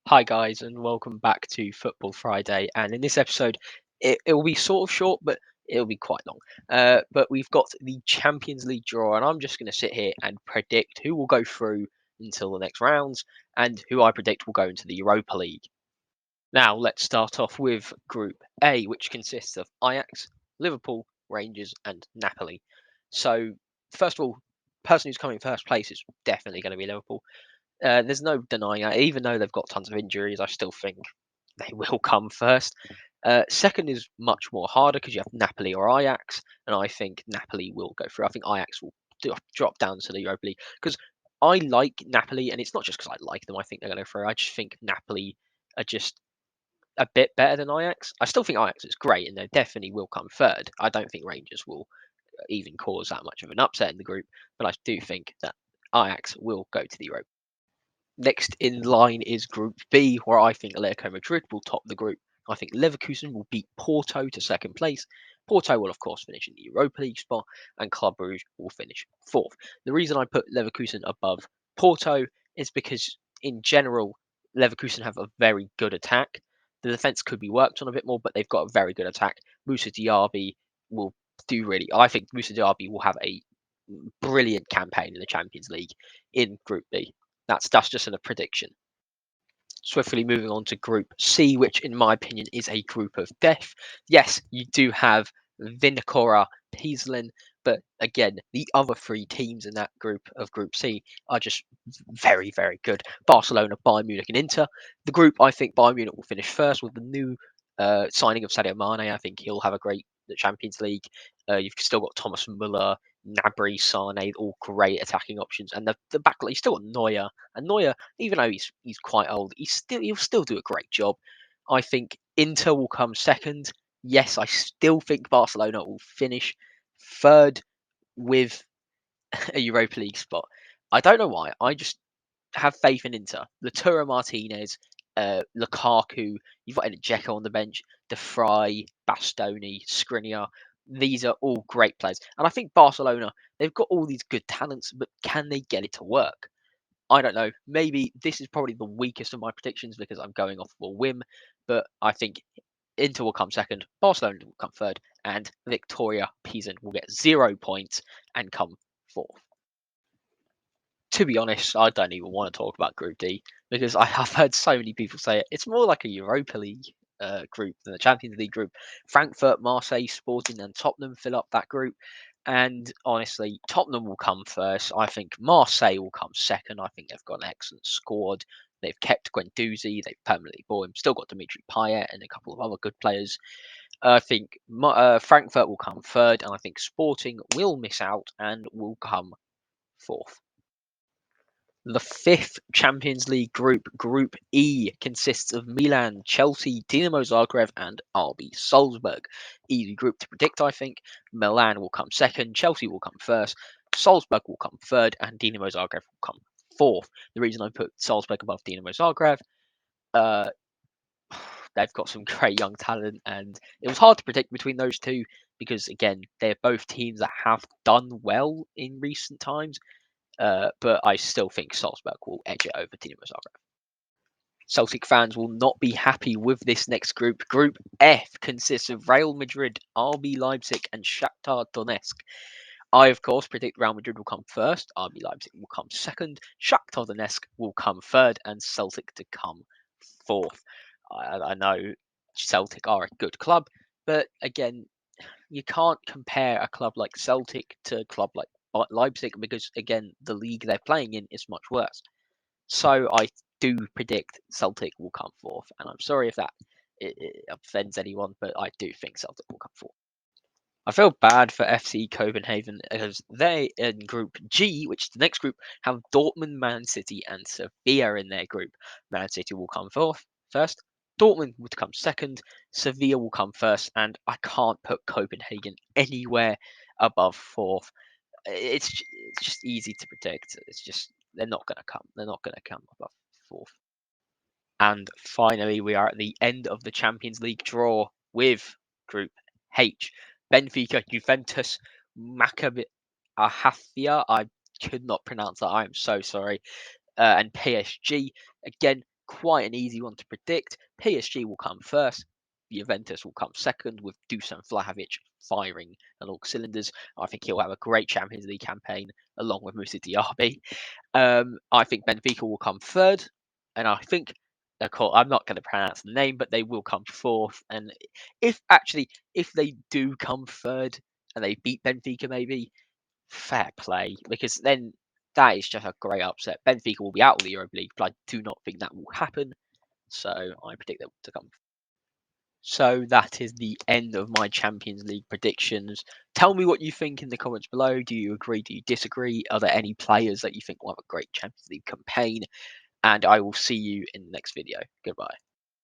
Hi, guys, and welcome back to Football Friday. And in this episode, it will be sort of short, but it'll be quite long. But we've got the Champions League draw, and I'm just going to sit here and predict who will go through until the next rounds and who I predict will go into the Europa League. Now, let's start off with Group A, which consists of Ajax, Liverpool, Rangers, and Napoli. So, first of all, person who's coming first place is definitely going to be Liverpool. There's no denying it. Even though they've got tons of injuries, I still think they will come first. Second is much more harder because you have Napoli or Ajax, and I think Napoli will go through. I think Ajax will drop down to the Europa League because I like Napoli, and it's not just because I like them. I think they're going to go through. I just think Napoli are just a bit better than Ajax. I still think Ajax is great, and they definitely will come third. I don't think Rangers will even cause that much of an upset in the group, but I do think that Ajax will go to the Europa. Next in line is Group B, where I think Atletico Madrid will top the group. I think Leverkusen will beat Porto to second place. Porto will, of course, finish in the Europa League spot, and Club Brugge will finish fourth. The reason I put Leverkusen above Porto is because, in general, Leverkusen have a very good attack. The defense could be worked on a bit more, but they've got a very good attack. Musa Diaby will do really. I think Musa Diaby will have a brilliant campaign in the Champions League in Group B. That's just a prediction. Swiftly moving on to Group C, which in my opinion is a group of death. Yes, you do have Vinicora, Paislin, but again, the other three teams in that group of Group C are just very, very good. Barcelona, Bayern Munich, and Inter. The group, I think Bayern Munich will finish first with the new signing of Sadio Mane. I think he'll have a great Champions League. You've still got Thomas Muller, Gnabry, Sane, all great attacking options, and the back you still got Neuer, and Neuer, even though he's quite old, he'll still do a great job. I think Inter will come second. Yes, I still think Barcelona will finish third with a Europa League spot. I don't know why. I just have faith in Inter. Lautaro Martinez, Lukaku, you've got Dzeko on the bench, De Vrij, Bastoni, Skriniar. These are all great players. And I think Barcelona, they've got all these good talents, but can they get it to work? I don't know. Maybe this is probably the weakest of my predictions because I'm going off of a whim, but I think Inter will come second, Barcelona will come third, and Victoria Pilsen will get 0 points and come fourth. To be honest, I don't even want to talk about Group D because I have heard so many people say it. It's more like a Europa League group than a Champions League group. Frankfurt, Marseille, Sporting, and Tottenham fill up that group. And honestly, Tottenham will come first. I think Marseille will come second. I think they've got an excellent squad. They've kept Guendouzi. They've permanently bought him. Still got Dimitri Payet and a couple of other good players. I think Frankfurt will come third, and I think Sporting will miss out and will come fourth. The fifth Champions League group, Group E, consists of Milan, Chelsea, Dinamo Zagreb, and RB Salzburg. Easy group to predict, I think. Milan will come second, Chelsea will come first, Salzburg will come third, and Dinamo Zagreb will come fourth. The reason I put Salzburg above Dinamo Zagreb, uh, they've got some great young talent, and it was hard to predict between those two because, again, they're both teams that have done well in recent times. But I still think Salzburg will edge it over Dinamo Zagreb. Celtic fans will not be happy with this next group. Group F consists of Real Madrid, RB Leipzig, and Shakhtar Donetsk. I, of course, predict Real Madrid will come first, RB Leipzig will come second, Shakhtar Donetsk will come third, and Celtic to come fourth. I know Celtic are a good club, but again, you can't compare a club like Celtic to a club like Leipzig because, again, the league they're playing in is much worse. So I do predict Celtic will come fourth, and I'm sorry if that it offends anyone, but I do think Celtic will come fourth. I feel bad for FC Copenhagen because they in Group G, which is the next group, have Dortmund, Man City, and Sevilla in their group. Man City will come first. Dortmund would come second. Sevilla will come first, and I can't put Copenhagen anywhere above fourth. It's just easy to predict. It's just they're not going to come. They're not going to come above fourth. And finally, we are at the end of the Champions League draw with Group H. Benfica, Juventus, Maccabi Ahafia. I could not pronounce that. I am so sorry. And PSG. Again, quite an easy one to predict. PSG will come first. Juventus will come second with Dusan Vlahovic firing on all cylinders. I think he'll have a great Champions League campaign along with Moussa Diaby. I think Benfica will come third, and I think I'm not going to pronounce the name, but they will come fourth. And if they do come third and they beat Benfica, maybe fair play, because then that is just a great upset. Benfica will be out of the Europa League, but I do not think that will happen. So I predict them to come. So that is the end of my Champions League predictions. Tell me what you think in the comments below. Do you agree? Do you disagree? Are there any players that you think will have a great Champions League campaign? And I will see you in the next video. Goodbye.